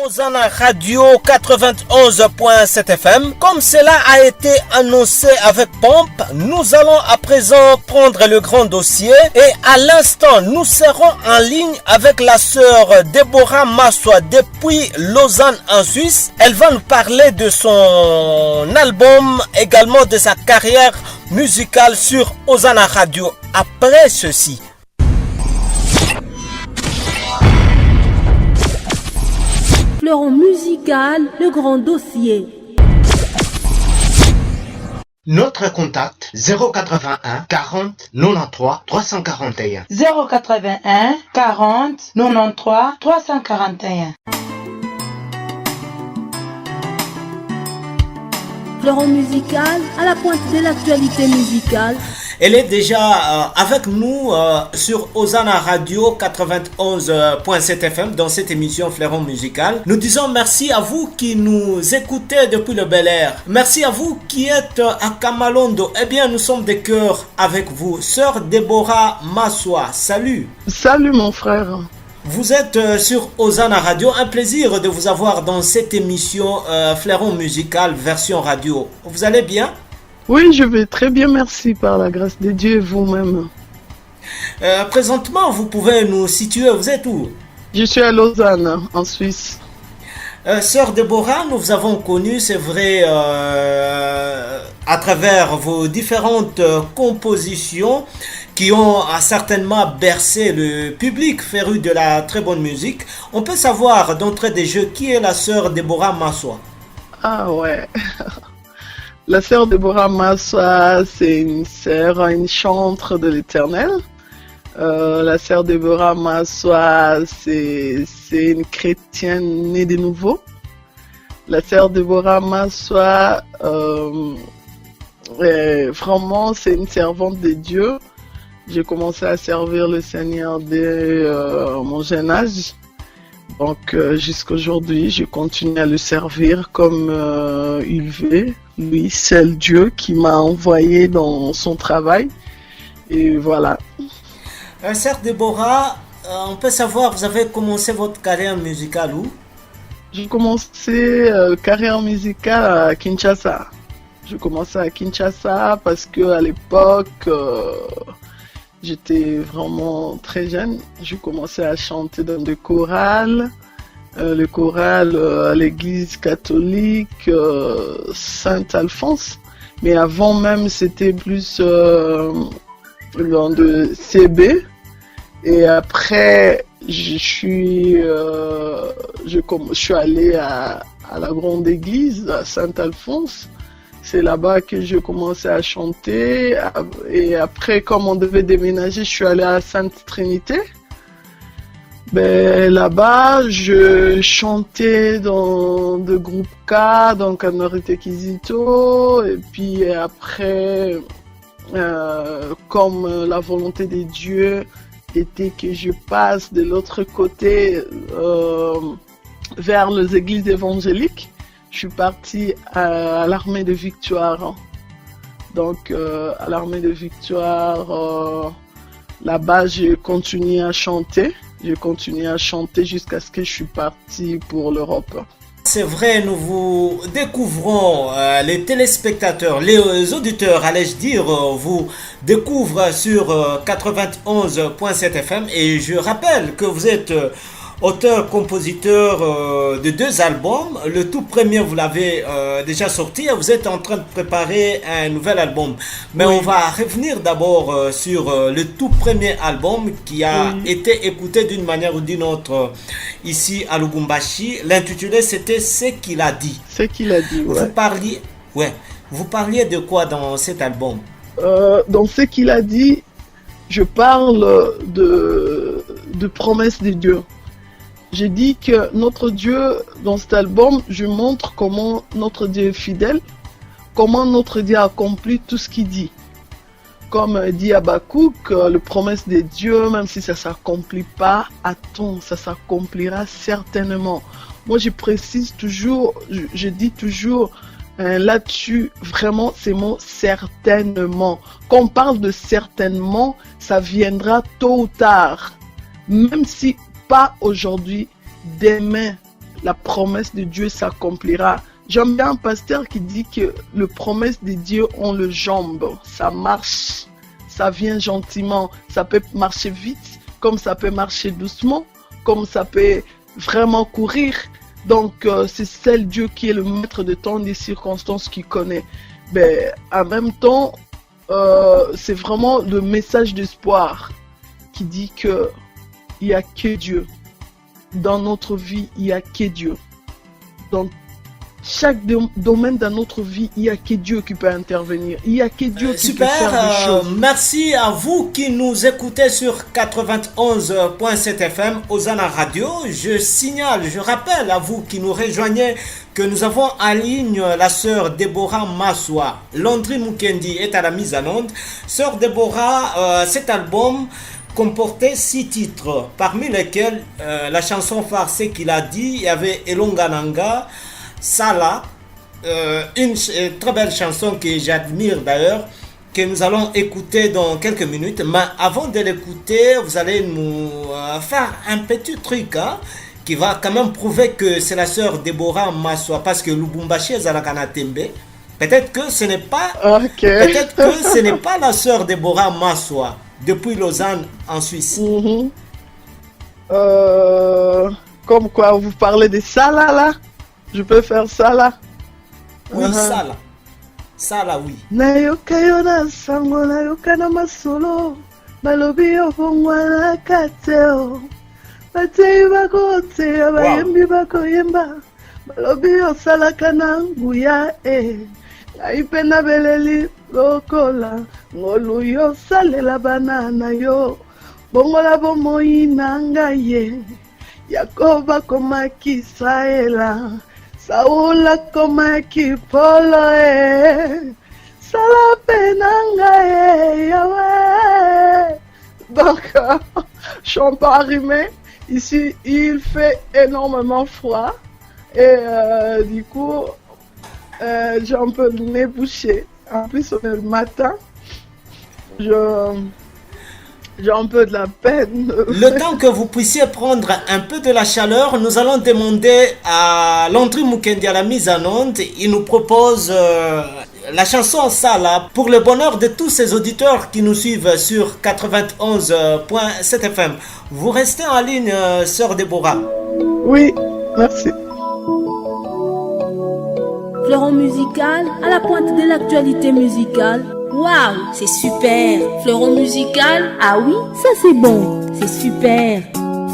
Hosanna Radio 91.7 FM. Comme cela a été annoncé avec pompe, nous allons à présent prendre le grand dossier et à l'instant, nous serons en ligne avec la sœur Déborah Massoua depuis Lausanne en Suisse. Elle va nous parler de son album, également de sa carrière musicale sur Hosanna Radio. Après ceci. Fleuron musical, le grand dossier. Notre contact 081 40 93 341. 081 40 93 341. Fleuron musical, à la pointe de l'actualité musicale. Elle est déjà avec nous sur Hosanna Radio 91.7 FM dans cette émission Fleuron musical. Nous disons merci à vous qui nous écoutez depuis le Bel Air. Merci à vous qui êtes à Kamalondo. Eh bien, nous sommes de cœur avec vous. Sœur Déborah Massoua, salut. Salut mon frère. Vous êtes sur Hosanna Radio. Un plaisir de vous avoir dans cette émission Fleuron musical version radio. Vous allez bien? Oui, je vais très bien, merci par la grâce de Dieu et vous-même. Présentement, vous pouvez nous situer, vous êtes où? Je suis à Lausanne, en Suisse. Sœur Déborah, nous vous avons connu, c'est vrai, à travers vos différentes compositions qui ont certainement bercé le public féru de la très bonne musique. On peut savoir d'entrée des jeux qui est la sœur Déborah Massoua? Ah ouais. La sœur Déborah Massoua, c'est une sœur, une chantre de l'Éternel. La sœur Déborah Massoua, c'est une chrétienne née de nouveau. La sœur Déborah Massoua, vraiment, c'est une servante de Dieu. J'ai commencé à servir le Seigneur dès mon jeune âge. Donc jusqu'à aujourd'hui, je continue à le servir comme il veut. Lui, c'est le Dieu qui m'a envoyé dans son travail. Et voilà. Sœur Déborah, on peut savoir, vous avez commencé votre carrière musicale où? J'ai commencé carrière musicale à Kinshasa. J'ai commencé à Kinshasa parce que à l'époque, j'étais vraiment très jeune. J'ai commencé à chanter dans des chorales. Le choral à l'église catholique Saint-Alphonse. Mais avant même, c'était plus dans de CB. Et après, je suis allé à la grande église à Saint-Alphonse. C'est là-bas que j'ai commencé à chanter. Et après, comme on devait déménager, je suis allé à Sainte-Trinité. Ben, là-bas, je chantais dans de groupes K, donc à Norite Kizito. Et puis après, comme la volonté de Dieu était que je passe de l'autre côté vers les églises évangéliques, je suis partie à l'armée de Victoire. Donc, à l'armée de Victoire, là-bas, j'ai continué à chanter. J'ai continué à chanter jusqu'à ce que je suis parti pour l'Europe. C'est vrai, nous vous découvrons, les téléspectateurs, les auditeurs, allais-je dire, vous découvrent sur 91.7 FM et je rappelle que vous êtes auteur-compositeur de 2 albums. Le tout premier, vous l'avez déjà sorti et vous êtes en train de préparer un nouvel album. Mais oui, on va revenir d'abord sur le tout premier album qui a été écouté d'une manière ou d'une autre ici à Lubumbashi. L'intitulé, c'était « Ce qu'il a dit ». Ce qu'il a dit, ouais. Vous parliez de quoi dans cet album? Dans Ce qu'il a dit, je parle de promesses de Dieu. J'ai dit que notre Dieu, dans cet album, je montre comment notre Dieu est fidèle, comment notre Dieu accomplit tout ce qu'il dit. Comme dit Habakkuk, les promesses de Dieu, même si ça ne s'accomplit pas, attends, ça s'accomplira certainement. Moi, je précise toujours, je dis toujours là-dessus, vraiment, ces mots certainement. Quand on parle de certainement, ça viendra tôt ou tard. Même si pas aujourd'hui, demain, la promesse de Dieu s'accomplira. J'aime bien un pasteur qui dit que les promesses de Dieu ont le jambe. Ça marche, ça vient gentiment. Ça peut marcher vite, comme ça peut marcher doucement, comme ça peut vraiment courir. Donc, c'est seul Dieu qui est le maître de temps des circonstances qui connaît. Mais en même temps, c'est vraiment le message d'espoir qui dit que il n'y a que Dieu. Dans notre vie, il n'y a que Dieu. Dans chaque domaine de notre vie, il n'y a que Dieu qui peut intervenir. Il n'y a que Dieu qui peut faire des choses. Merci à vous qui nous écoutez sur 91.7 FM Hosanna Radio. Je rappelle à vous qui nous rejoignez que nous avons en ligne la sœur Déborah Massoua. Landry Mukendi est à la mise en onde. Sœur Déborah, cet album comportait 6 titres, parmi lesquels la chanson phare, c'est qu'il a dit, il y avait Elongananga, Sala, une très belle chanson que j'admire d'ailleurs, que nous allons écouter dans quelques minutes. Mais avant de l'écouter, vous allez nous faire un petit truc qui va quand même prouver que c'est la sœur Déborah Massoua, parce que Lubumbashi est à la Kanatembe. Peut-être que ce n'est pas, peut-être que ce n'est pas la sœur Déborah Massoua depuis Lausanne en Suisse. Comme quoi, vous parlez de Sala là? Je peux faire ça là? Oui, Sala. Sala, oui. Nayoka yona sango nayoka na masolo balobi obongwana kateo batei bakote abayembi bakoyemba balobi osalaka na nguya ngai na beleli lokola ngolu yo salela banana yo bongola bomoi na ngai Yakoba komaki Israela Saula komaki Polo Sala penanga Yahweh. Donc, je suis un peu arrimée. Ici, il fait énormément froid. Et du coup, j'ai un peu le nez bouché. En plus, on est le matin. J'ai un peu de la peine. Le temps que vous puissiez prendre un peu de la chaleur, nous allons demander à Landry Mukendi à la mise en onde. Il nous propose la chanson Sala pour le bonheur de tous ces auditeurs qui nous suivent sur 91.7 FM. Vous restez en ligne, sœur Déborah. Oui, merci. Fleuron musical à la pointe de l'actualité musicale. Waouh, c'est super. Fleuron musical, ah oui, ça c'est bon, c'est super.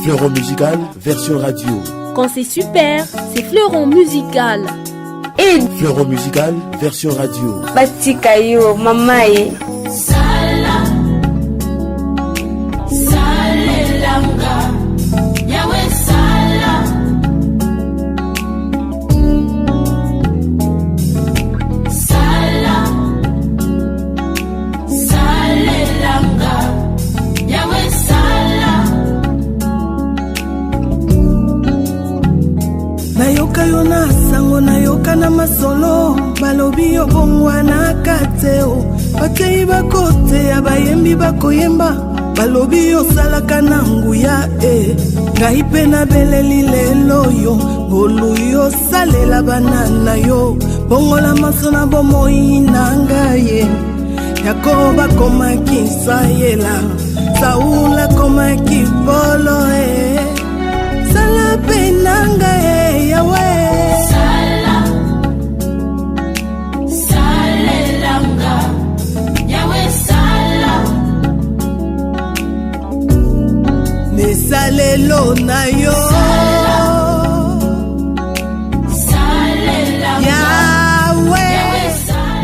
Fleuron musical, version radio. Quand c'est super, c'est Fleuron musical. Et Fleuron musical, version radio. Batikayo, mamae. Sala, salelanga, Yahweh sala. Sala, salelanga, Yahweh sala. Nayoka yona sango nayoka na masolo balobi obongwana kateo batei bakote abayembi bakoyemba balobi osalaka na nguya ngai pe na beleli lelo yo ngolu yo salela banana yo bongola maso na bomoi na ngai Yakoba komaki Israela Saula komaki Polo Sala pe na ngai Yahweh. Sala, salelanga, Yahweh sala. Mesalelo na yo. Salelanga, Yahweh.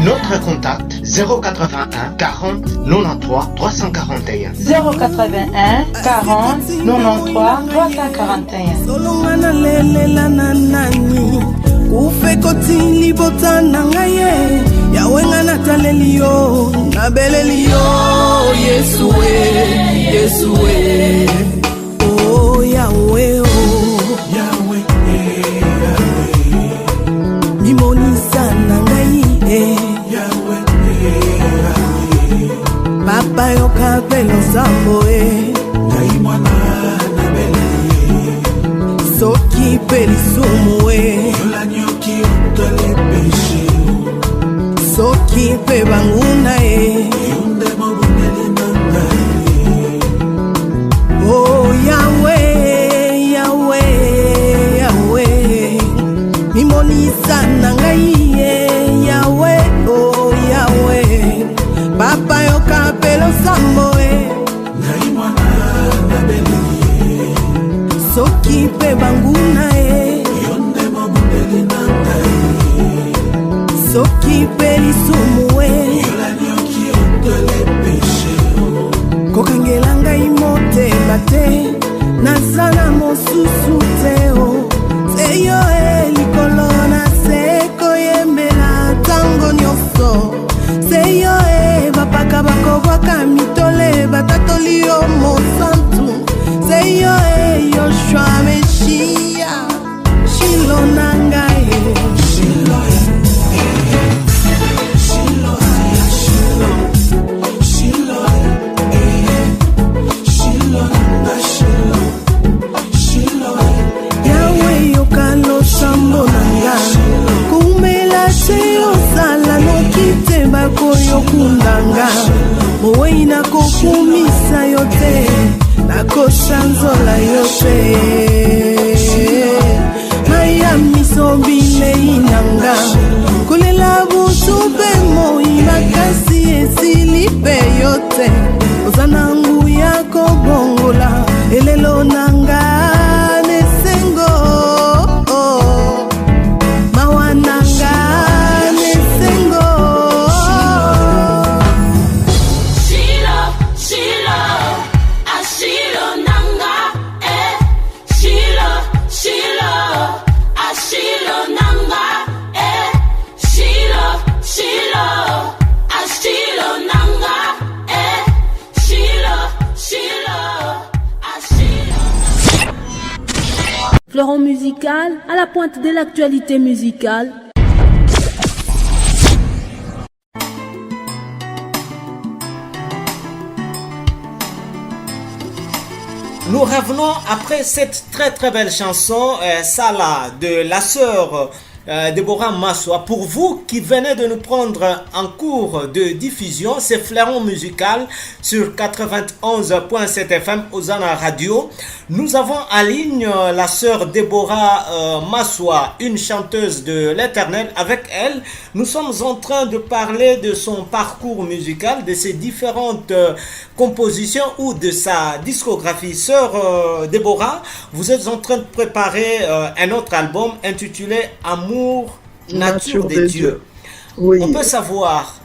Notre contact 081 40 93 341. 081 40 93 341. Solomana lelela na nani ufe koti libota na ngaye Yahweh ngana taleli yo na beleli yo Yesue oh Yahweh Yahweh mimonisa na ngai Yahweh Papa yo kapelo sambo ngai mwana na beleli soki mpe lisumu e soki mpe banguna e oh Yahweh, Yahweh, Yahweh mimonisa na ngai e Yahweh, oh Yahweh papa yoka pelo sambo e soki mpe banguna e soki mpe lisumu e kokangela ngai motema te naza na mosusu te o seyo e likolo na se koyembela ntango nyonso seyo e bapaka bakobwaka mitole batatoli yo mosantu seyo e yoshua meshia shilo na ngai Yahweh yokalo sambo nanga kumela se osala nokite bakoyo kundanga mowei nakokumisa yo te nakoshanzola yo te maya misobile inanga kolela butu mpe moi makasi esili mpe yo te oza na nguya kobongola elelo nanga nesengo mawa nanga nesengo Shilo, Shilo, Ashilo nanga, Shilo, Shilo, Ashilo nanga, Shilo, Shilo, Ashilo nanga, Shilo, Shilo, Ashilo. Fleuron musical à la pointe de l'actualité musicale. Nous revenons après cette très belle chanson, Salah, de la sœur Déborah Massoua. Pour vous qui venez de nous prendre en cours de diffusion, c'est Fleuron musical sur 91.7 FM Osana Radio. Nous avons en ligne la sœur Déborah Massoua, une chanteuse de l'Éternel. Avec elle, nous sommes en train de parler de son parcours musical, de ses différentes compositions ou de sa discographie. Sœur Déborah, vous êtes en train de préparer un autre album intitulé Amour, Nature des Dieux. Oui. On peut savoir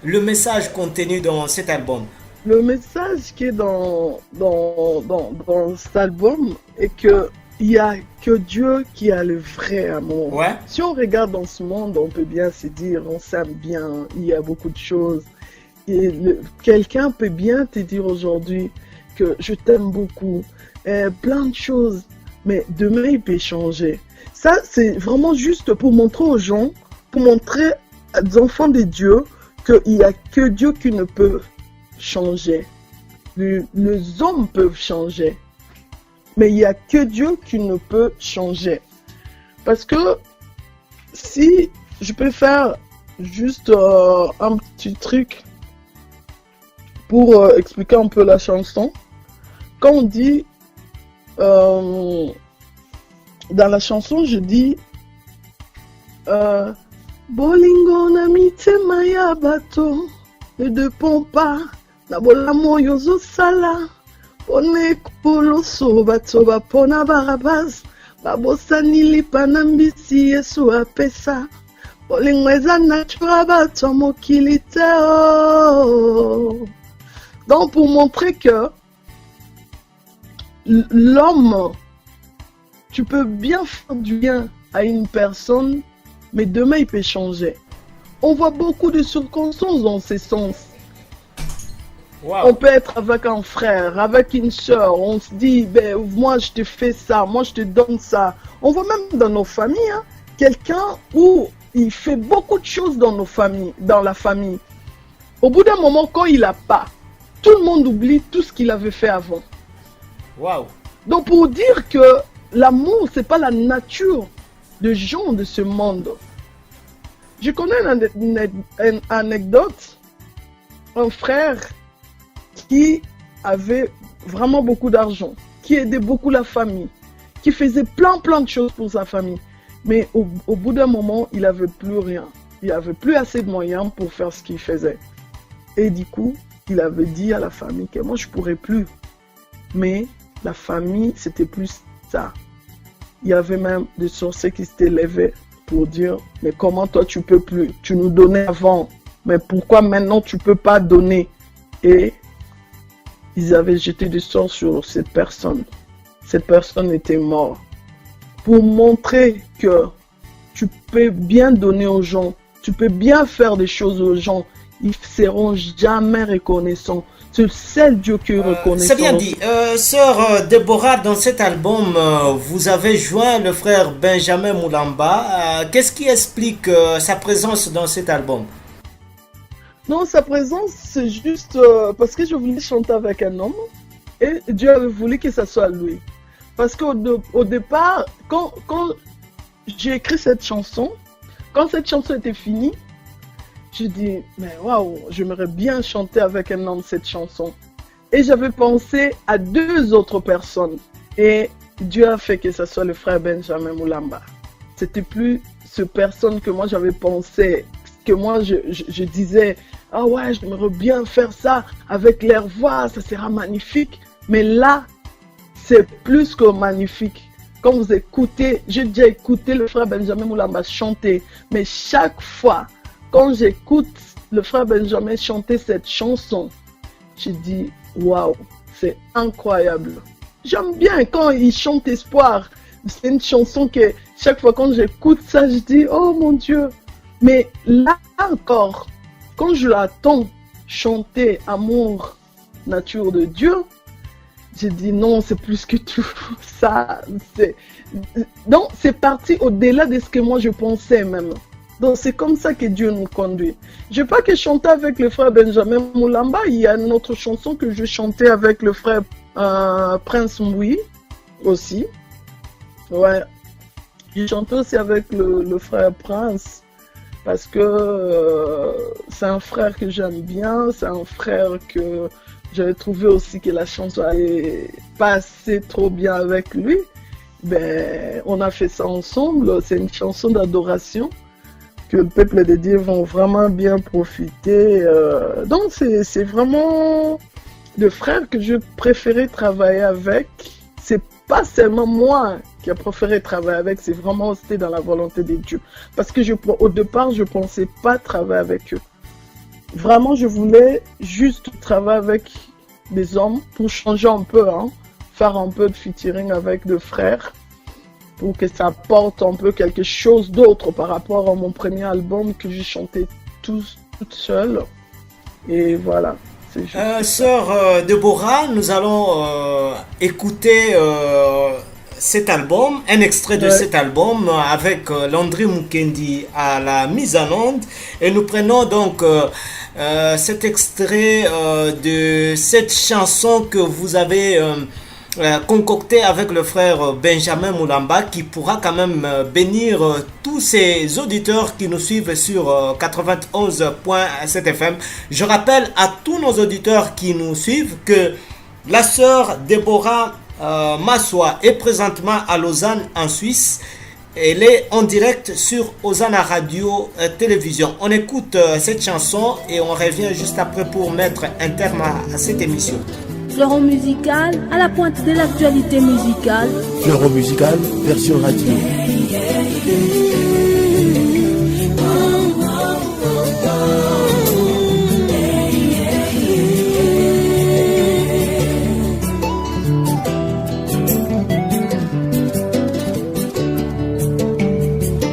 le message contenu dans cet album. Le message qui est dans cet album est que il y a que Dieu qui a le vrai amour. Ouais. Si on regarde dans ce monde, on peut bien se dire on s'aime bien, il y a beaucoup de choses. Et quelqu'un peut bien te dire aujourd'hui que je t'aime beaucoup, plein de choses, mais demain il peut changer. Ça, c'est vraiment juste pour montrer aux gens, pour montrer aux enfants de Dieu qu'il n'y a que Dieu qui ne peut changer. Les hommes peuvent changer, mais il n'y a que Dieu qui ne peut changer. Parce que si je peux faire juste un petit truc pour expliquer un peu la chanson, quand on dit dans la chanson, je dis Bolingo na mitema ya bato ne dépend pas na bolamo yozo sala pone poloso bato bapona barabas babosani lipa na mbisi Yesu apesa bolingo eza natura bato mokili te oh. Donc pour montrer que l'homme, tu peux bien faire du bien à une personne, mais demain il peut changer. On voit beaucoup de circonstances dans ce sens. Wow. On peut être avec un frère, avec une soeur, on se dit, ben, moi je te fais ça, moi je te donne ça. On voit même dans nos familles, hein, quelqu'un où il fait beaucoup de choses dans nos familles, dans la famille. Au bout d'un moment, quand il n'a pas, tout le monde oublie tout ce qu'il avait fait avant. Wow. Donc pour dire que l'amour, c'est pas la nature des gens de ce monde. Je connais une anecdote, un frère qui avait vraiment beaucoup d'argent, qui aidait beaucoup la famille, qui faisait plein de choses pour sa famille. Mais au bout d'un moment, il n'avait plus rien. Il n'avait plus assez de moyens pour faire ce qu'il faisait. Et du coup, il avait dit à la famille que moi, je ne pourrais plus. Mais la famille, c'était plus ça. Il y avait même des sorciers qui s'étaient levés pour dire, mais comment toi, tu ne peux plus? Tu nous donnais avant. Mais pourquoi maintenant, tu ne peux pas donner? Et ils avaient jeté des sorts sur cette personne. Cette personne était morte. Pour montrer que tu peux bien donner aux gens, tu peux bien faire des choses aux gens, ils ne seront jamais reconnaissants. C'est le seul Dieu qui est reconnaissant. C'est bien dit. Sœur Déborah, dans cet album, vous avez joint le frère Benjamin Moulamba. Qu'est-ce qui explique sa présence dans cet album? Non, sa présence, c'est juste parce que je voulais chanter avec un homme et Dieu avait voulu que ça soit lui. Parce qu'au départ, quand j'ai écrit cette chanson, quand cette chanson était finie, j'ai dit, mais waouh, j'aimerais bien chanter avec un homme cette chanson. Et j'avais pensé à 2 autres personnes. Et Dieu a fait que ce soit le frère Benjamin Moulamba. C'était plus ce personne que moi j'avais pensé, que moi je disais, ah ouais, j'aimerais bien faire ça avec leur voix, ça sera magnifique. Mais là, c'est plus que magnifique. Quand vous écoutez, j'ai déjà écouté le frère Benjamin Moulamba chanter, mais chaque fois, quand j'écoute le frère Benjamin chanter cette chanson, je dis, waouh, c'est incroyable. J'aime bien quand il chante Espoir. C'est une chanson que chaque fois quand j'écoute ça, je dis, oh mon Dieu. Mais là encore, quand je l'attends chanter Amour, nature de Dieu, j'ai dit non, c'est plus que tout ça. Donc, c'est parti au-delà de ce que moi je pensais même. Donc, c'est comme ça que Dieu nous conduit. Je ne vais pas que chanter avec le frère Benjamin Moulamba. Il y a une autre chanson que je chantais avec le frère Prince Moui aussi. Ouais. J'ai chanté aussi avec le frère Prince parce que c'est un frère que j'aime bien. C'est un frère que j'avais trouvé aussi que la chanson allait passer trop bien avec lui. Ben, on a fait ça ensemble. C'est une chanson d'adoration que le peuple de Dieu vont vraiment bien profiter. Donc, c'est vraiment le frère que je préférais travailler avec. C'est pas seulement moi qui a préféré travailler avec, c'est vraiment c'était dans la volonté de Dieu. Parce que au départ, je pensais pas travailler avec eux. Vraiment, je voulais juste travailler avec des hommes pour changer un peu, hein, faire un peu de featuring avec des frères pour que ça apporte un peu quelque chose d'autre par rapport à mon premier album que j'ai chanté toute seule. Et voilà. Sœur Déborah, nous allons écouter cet album, un extrait de cet album avec Landry Mukendi à la mise en onde. Et nous prenons donc cet extrait de cette chanson que vous avez concoctée avec le frère Benjamin Moulamba, qui pourra quand même bénir tous ces auditeurs qui nous suivent sur 91.7 FM. Je rappelle à tous nos auditeurs qui nous suivent que la sœur Déborah Massoua est présentement à Lausanne en Suisse. Elle est en direct sur Hosanna Radio Télévision. On écoute cette chanson et on revient juste après pour mettre un terme à cette émission. Fleuron musical à la pointe de l'actualité musicale. Fleuron musical version radio.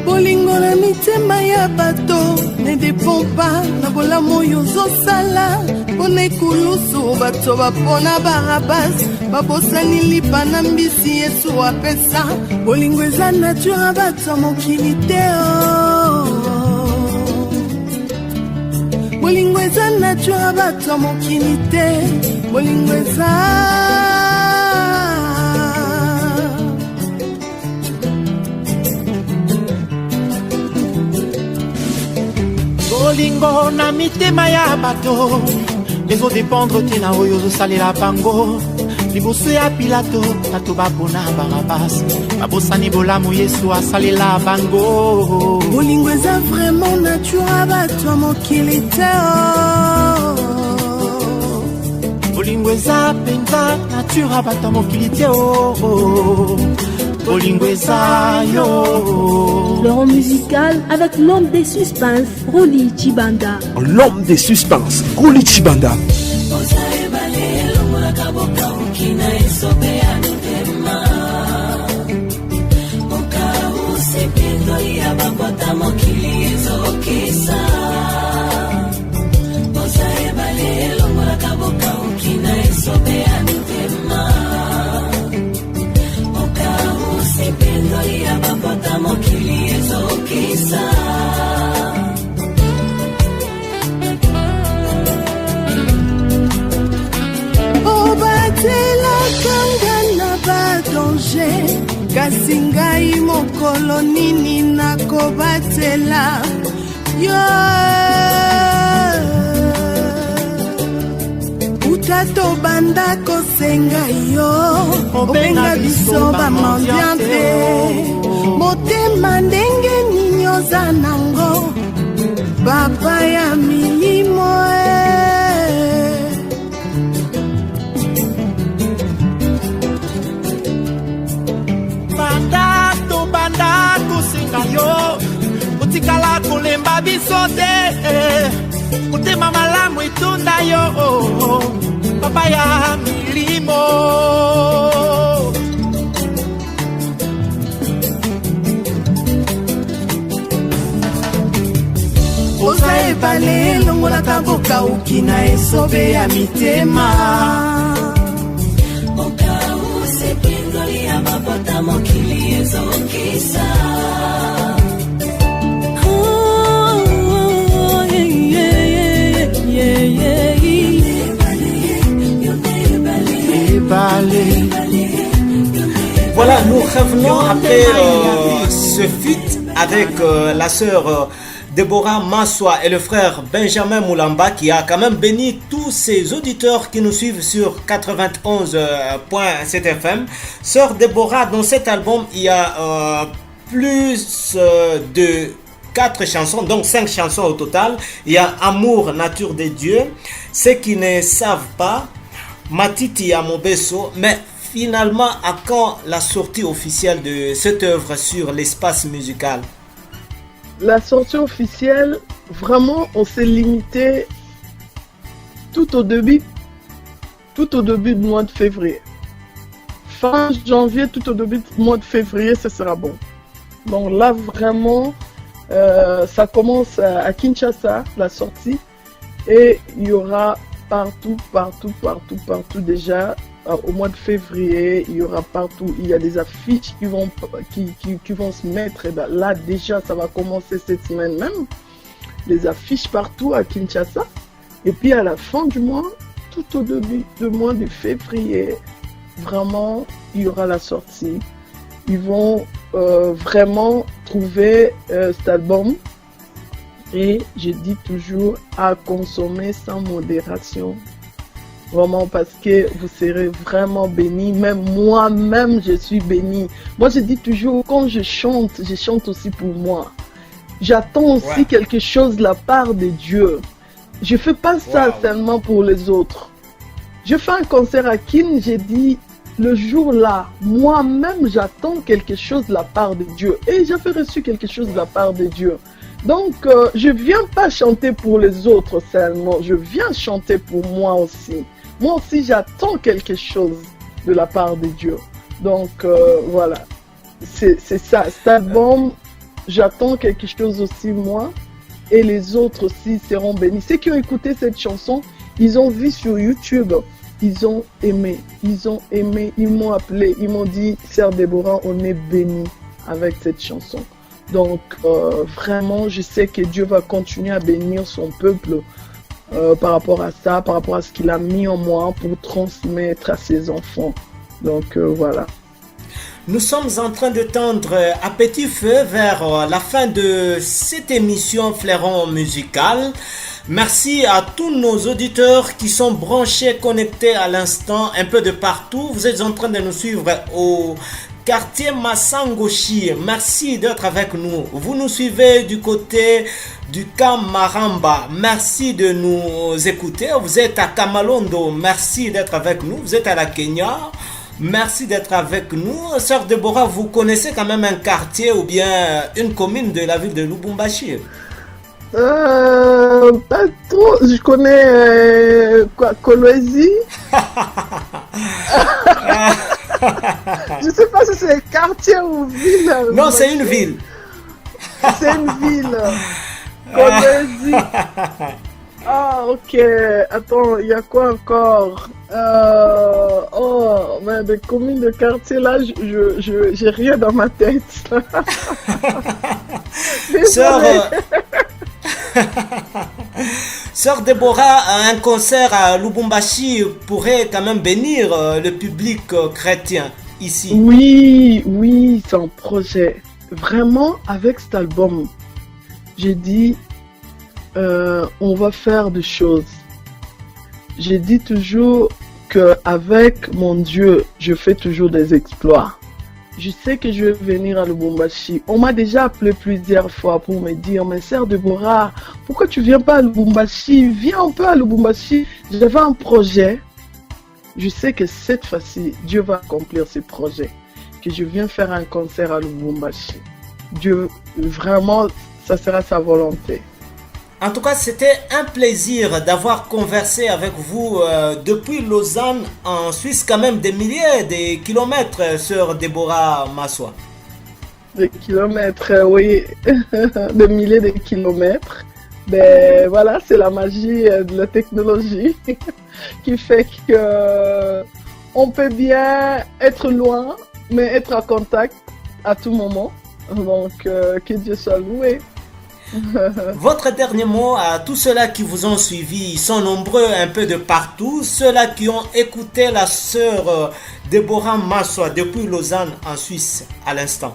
Bolingo na mitema ya bato ne dépend pas na bolamu yozosala pona ekulusu bato bapona barabas babosani lipa na mbisi Yesu apesa. Bolingo eza nature bato mokili te bolingo eza nature bato mokili te bolingo eza bolingo na mitema ya bato ezodépendre te na oyo ozosalela bango liboso ya Pilato bato bapona Barabas babosani bolamu Yesu asalela bango bolingo eza vraiment nature bato ya mokili te bolingo eza penza nature bato ya mokili te bolingo eza yo. Fleuron musical avec l'homme des suspens, Roli Chibanda. L'homme des suspens, Roli Chibanda. kasi ngai mokolo nini nakobatela yo utato banda kosenga yo obenga biso bamandiante motema ndenge nini oza nango papa ya milimo banda kosenga yo otikala kolemba biso te motema malamu etunda yo papa ya milimo oza ebale elongolaka bokauki na esobe ya mitema mokili ezokisa Voilà, nous revenons après ce feat avec la sœur Déborah Massoua et le frère Benjamin Moulamba qui a quand même béni tous ses auditeurs qui nous suivent sur 91.7 FM. Sœur Déborah, dans cet album, il y a plus de 4 chansons, donc 5 chansons au total. Il y a Amour, nature des dieux, Ceux qui ne savent pas, Matiti à Mobesso, mais finalement, à quand la sortie officielle de cette œuvre sur l'espace musical? La sortie officielle, vraiment, on s'est limité tout au début du mois de février. Fin janvier, tout au début du mois de février, ce sera bon. Donc là, vraiment, ça commence à Kinshasa, la sortie, et il y aura partout déjà. Au mois de février, il y aura partout, il y a des affiches qui vont se mettre. Là, déjà, ça va commencer cette semaine même. Les affiches partout à Kinshasa. Et puis, à la fin du mois, tout au début du mois de février, vraiment, il y aura la sortie. Ils vont vraiment trouver cet album. Et je dis toujours à consommer sans modération. Vraiment, parce que vous serez vraiment bénis. Même moi-même, je suis bénie. Moi, je dis toujours, quand je chante aussi pour moi. J'attends aussi quelque chose de la part de Dieu. Je ne fais pas ça seulement pour les autres. Je fais un concert à Kin, j'ai dit, le jour-là, moi-même, j'attends quelque chose de la part de Dieu. Et j'avais reçu quelque chose de la part de Dieu. Donc, je ne viens pas chanter pour les autres seulement. Je viens chanter pour moi aussi. Moi aussi, j'attends quelque chose de la part de Dieu. Donc, voilà. C'est ça. Cet album, j'attends quelque chose aussi, moi. Et les autres aussi seront bénis. Ceux qui ont écouté cette chanson, ils ont vu sur YouTube. Ils ont aimé. Ils m'ont appelé. Ils m'ont dit, Sœur Déborah, on est bénis avec cette chanson. Donc, vraiment, je sais que Dieu va continuer à bénir son peuple. Par rapport à ça, par rapport à ce qu'il a mis en moi pour transmettre à ses enfants. Donc voilà. Nous sommes en train de tendre à petit feu vers la fin de cette émission Fleuron Musical. Merci à tous nos auditeurs qui sont branchés, connectés à l'instant un peu de partout. Vous êtes en train de nous suivre au quartier Massangochi. Merci d'être avec nous. Vous nous suivez du côté du camp Maramba. Merci de nous écouter. Vous êtes à Kamalondo. Merci d'être avec nous. Vous êtes à la Kenya. Merci d'être avec nous. Sœur Deborah, vous connaissez quand même un quartier ou bien une commune de la ville de Lubumbashi? Pas trop. Je connais Kolwezi. Je sais pas si c'est quartier ou ville. Non, c'est une ville. C'est une ville. Kolwezi. Ah, ok. Attends, il y a quoi encore? Oh, mais des communes de quartier là, j'ai rien dans ma tête. Sœur Deborah, un concert à Lubumbashi pourrait quand même bénir le public chrétien ici. Oui, c'est un projet. Vraiment, avec cet album, j'ai dit, on va faire des choses. J'ai dit toujours qu'avec mon Dieu, je fais toujours des exploits. Je sais que je vais venir à Lubumbashi. On m'a déjà appelé plusieurs fois pour me dire, mais sœur Deborah, pourquoi tu viens pas à Lubumbashi? Viens un peu à Lubumbashi. J'avais un projet. Je sais que cette fois-ci, Dieu va accomplir ce projet. Que je viens faire un concert à Lubumbashi. Dieu, vraiment, ça sera sa volonté. En tout cas, c'était un plaisir d'avoir conversé avec vous depuis Lausanne en Suisse, quand même des milliers de kilomètres, sœur Deborah Massoua. Des kilomètres, oui, des milliers de kilomètres. Ben voilà, c'est la magie de la technologie qui fait que on peut bien être loin, mais être en contact à tout moment. Donc, que Dieu soit loué. Votre dernier mot à tous ceux-là qui vous ont suivi, ils sont nombreux un peu de partout, ceux-là qui ont écouté la sœur Deborah Massoua depuis Lausanne en Suisse à l'instant.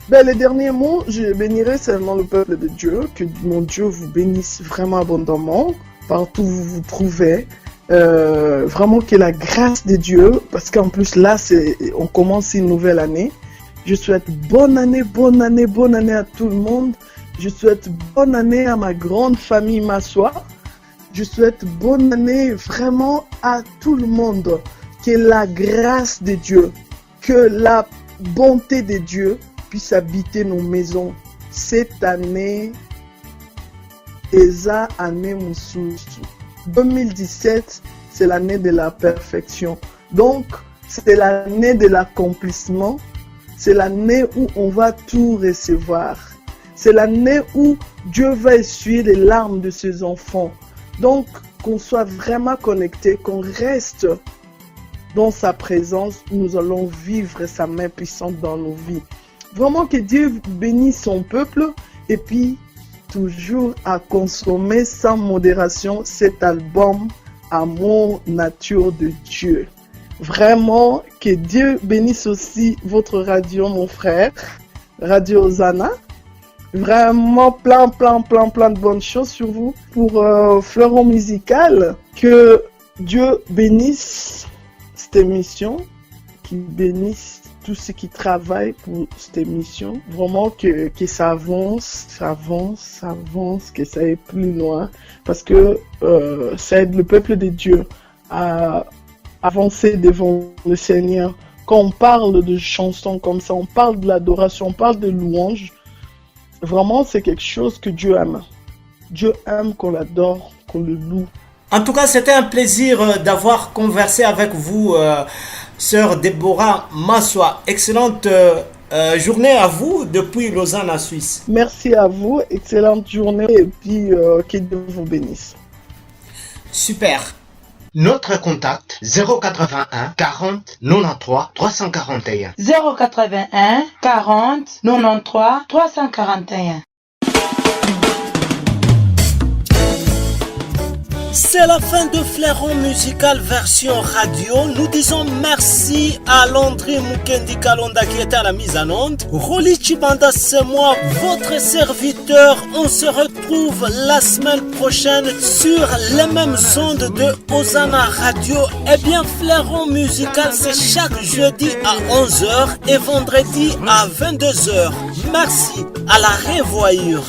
Ben, les derniers mots, je bénirai seulement le peuple de Dieu, que mon Dieu vous bénisse vraiment abondamment, partout où vous vous trouvez. Vraiment que la grâce de Dieu, parce qu'en plus là, on commence une nouvelle année. Je souhaite bonne année à tout le monde. Je souhaite bonne année à ma grande famille Massoua. Je souhaite bonne année vraiment à tout le monde. Que la grâce de Dieu, que la bonté de Dieu puisse habiter nos maisons. Cette année, Eza année Moussousou. 2017, c'est l'année de la perfection. Donc, c'est l'année de l'accomplissement. C'est l'année où on va tout recevoir. C'est l'année où Dieu va essuyer les larmes de ses enfants. Donc, qu'on soit vraiment connecté, qu'on reste dans sa présence, nous allons vivre sa main puissante dans nos vies. Vraiment que Dieu bénisse son peuple et puis toujours à consommer sans modération cet album Amour, nature de Dieu. Vraiment que Dieu bénisse aussi votre radio, mon frère, Radio Zana. Vraiment plein de bonnes choses sur vous pour Fleuron Musical. Que Dieu bénisse cette émission, qu'il bénisse tous ceux qui travaillent pour cette émission. Vraiment que ça avance, que ça aille plus loin. Parce que ça aide le peuple de Dieu à avancer devant le Seigneur. Quand on parle de chansons comme ça, on parle de l'adoration, on parle de louange. Vraiment, c'est quelque chose que Dieu aime. Dieu aime qu'on l'adore, qu'on le loue. En tout cas, c'était un plaisir d'avoir conversé avec vous, sœur Deborah Massoua. Excellente journée à vous depuis Lausanne en Suisse. Merci à vous, excellente journée et puis que Dieu vous bénisse. Super. Notre contact 081 40 93 341. 081 40 93 341. C'est la fin de Fleuron Musical version radio. Nous disons merci à Landry Mukendi Kalonda qui était à la mise en onde. Roli Chibanda, c'est moi, votre serviteur. On se retrouve la semaine prochaine sur les mêmes ondes de Osana Radio. Eh bien, Fleuron Musical, c'est chaque jeudi à 11h et vendredi à 22h. Merci, à la revoyure.